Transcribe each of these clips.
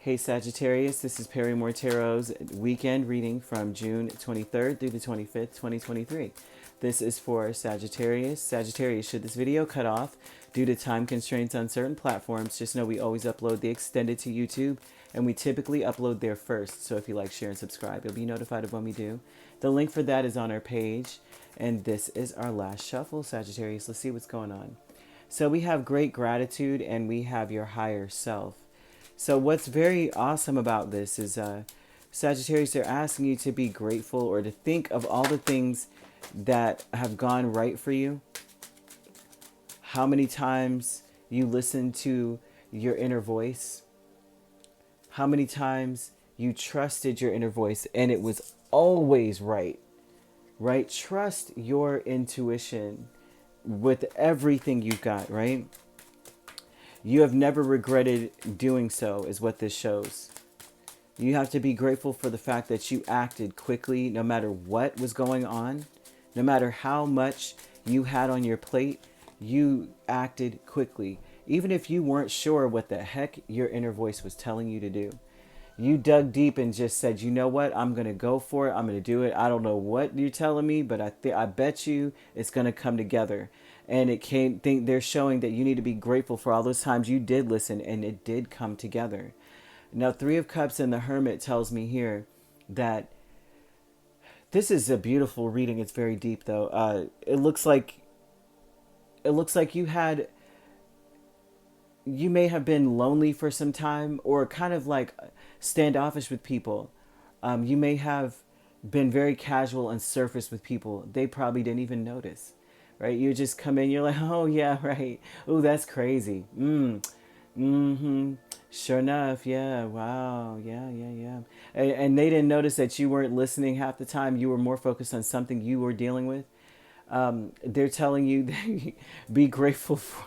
Hey Sagittarius, this is Perrymore Tarot's weekend reading from June 23rd through the 25th, 2023. This is for Sagittarius. Sagittarius, should this video cut off due to time constraints on certain platforms, just know we always upload the extended to YouTube, and we typically upload there first. So if you like, share, and subscribe, you'll be notified of when we do. The link for that is on our page. And this is our last shuffle, Sagittarius. Let's see what's going on. So we have great gratitude and we have your higher self. So what's very awesome about this is Sagittarius, they're asking you to be grateful or to think of all the things that have gone right for you. How many times you listen to your inner voice. How many times you trusted your inner voice and it was always right. Right? Trust your intuition with everything you've got, right? You have never regretted doing so, is what this shows. You have to be grateful for the fact that you acted quickly no matter what was going on. No matter how much you had on your plate, you acted quickly. Even if you weren't sure what the heck your inner voice was telling you to do. You dug deep and just said, you know what, I'm going to go for it. I'm going to do it. I don't know what you're telling me, but I bet you it's going to come together. And they're showing that you need to be grateful for all those times you did listen and it did come together. Now, Three of Cups and the Hermit tells me here that this is a beautiful reading. It's very deep, though. It looks like you may have been lonely for some time or kind of like standoffish with people. You may have been very casual and surface with people. They probably didn't even notice, right? You just come in, you're like, oh yeah, right. Oh, that's crazy. Sure enough. Yeah. Wow. Yeah. And they didn't notice that you weren't listening half the time. You were more focused on something you were dealing with. They're telling you that be grateful for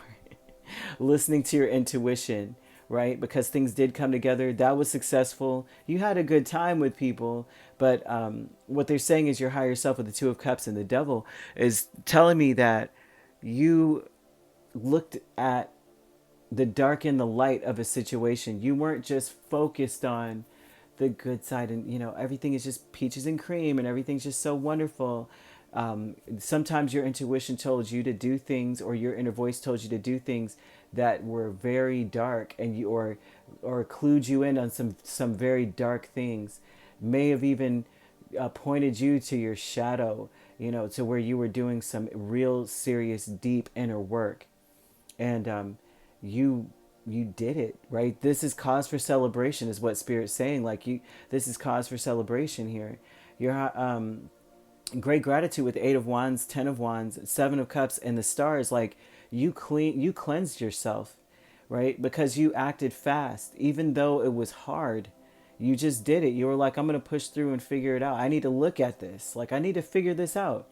listening to your intuition, right? Because things did come together. That was successful. You had a good time with people. But what they're saying is your higher self with the Two of Cups and the Devil is telling me that you looked at the dark and the light of a situation. You weren't just focused on the good side and, everything is just peaches and cream and everything's just so wonderful. Sometimes your intuition told you to do things, or your inner voice told you to do things that were very dark, and or clued you in on some very dark things. May have even pointed you to your shadow, to where you were doing some real serious deep inner work, and you did it, right? This is cause for celebration, is what Spirit's saying. This is cause for celebration here. You're great gratitude with 8 of Wands, 10 of Wands, 7 of Cups, and the Stars. Like you cleansed yourself, right? Because you acted fast, even though it was hard. You just did it. You were like, I'm going to push through and figure it out. I need to look at this. Like, I need to figure this out.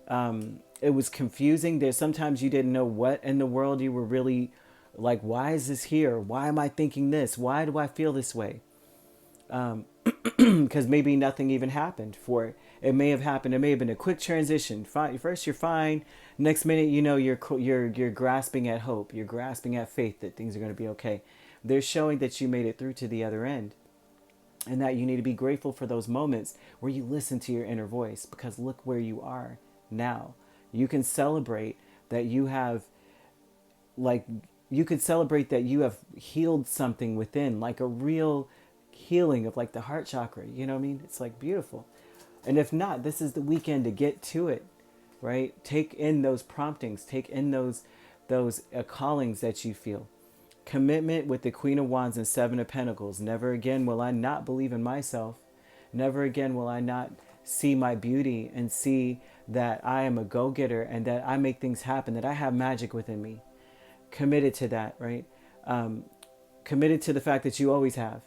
It was confusing. There's sometimes you didn't know what in the world you were really like, why is this here? Why am I thinking this? Why do I feel this way? Because maybe nothing even happened for it. It may have happened. It may have been a quick transition. First, you're fine. Next minute, you're grasping at hope. You're grasping at faith that things are going to be okay. They're showing that you made it through to the other end, and that you need to be grateful for those moments where you listen to your inner voice. Because look where you are now. You can celebrate that you have, healed something within, like a real healing of like the heart chakra. You know what I mean? It's like beautiful. And if not, this is the weekend to get to it, right? Take in those promptings, take in those callings that you feel. Commitment with the Queen of Wands and 7 of Pentacles. Never again will I not believe in myself. Never again will I not see my beauty and see that I am a go-getter and that I make things happen, that I have magic within me. Committed to that, right? Committed to the fact that you always have.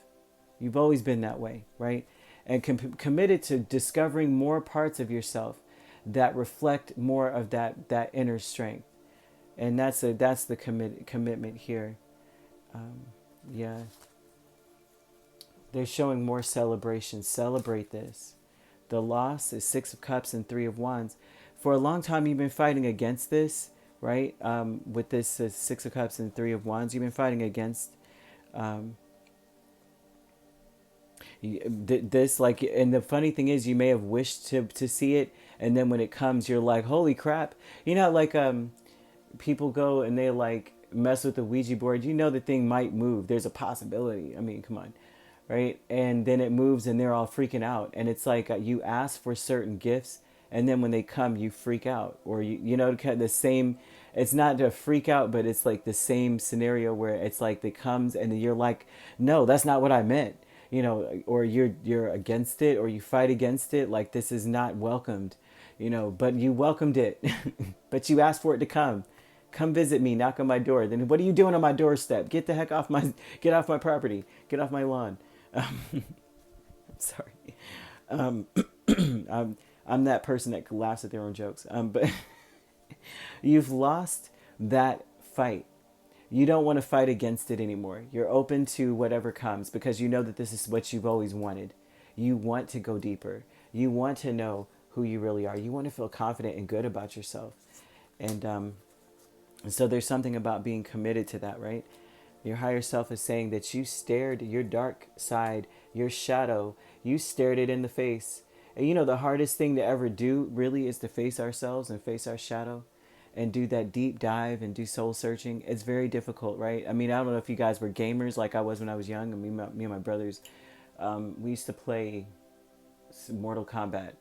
You've always been that way, right? And committed to discovering more parts of yourself that reflect more of that inner strength. And that's the commitment here. Yeah. They're showing more celebration. Celebrate this. The loss is 6 of Cups and 3 of Wands. For a long time, you've been fighting against this, right? With this 6 of Cups and 3 of Wands, you've been fighting against This, like, and the funny thing is, you may have wished to see it, and then when it comes, you're like, holy crap. You know, like, people go and they like mess with the Ouija board. You know, the thing might move. There's a possibility. I mean, come on, right? And then it moves, and they're all freaking out. And it's like, you ask for certain gifts, and then when they come, you freak out, or you know, the same. It's not a freak out, but it's like the same scenario where it's like it comes, and you're like, no, that's not what I meant. You know, or you're against it, or you fight against it. Like, this is not welcomed. You know, but you welcomed it, but you asked for it to come. Come visit me, knock on my door. Then what are you doing on my doorstep? Get the heck off my, get off my property, get off my lawn. I'm sorry. Um, I'm that person that laughs at their own jokes. But you've lost that fight. You don't want to fight against it anymore. You're open to whatever comes because you know that this is what you've always wanted. You want to go deeper. You want to know who you really are. You want to feel confident and good about yourself. And so there's something about being committed to that, right? Your higher self is saying that you stared your dark side, your shadow, you stared it in the face. And you know, the hardest thing to ever do really is to face ourselves and face our shadow and do that deep dive and do soul searching. It's very difficult, right? I mean, I don't know if you guys were gamers like I was when I was young. And me and my brothers, we used to play Mortal Kombat.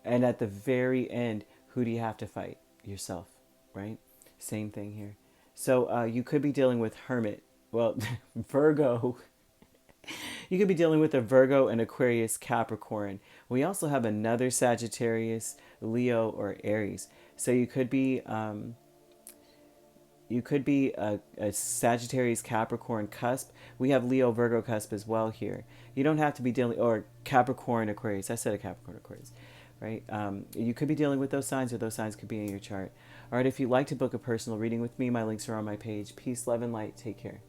And at the very end, who do you have to fight? Yourself, right? Same thing here. So you could be dealing with Hermit. Well, Virgo. You could be dealing with a Virgo, and Aquarius, Capricorn. We also have another Sagittarius, Leo, or Aries. So you could be a Sagittarius Capricorn cusp. We have Leo Virgo cusp as well here. You don't have to be dealing, or Capricorn Aquarius. I said a Capricorn Aquarius, right? You could be dealing with those signs, or those signs could be in your chart. All right, if you'd like to book a personal reading with me, my links are on my page. Peace, love, and light. Take care.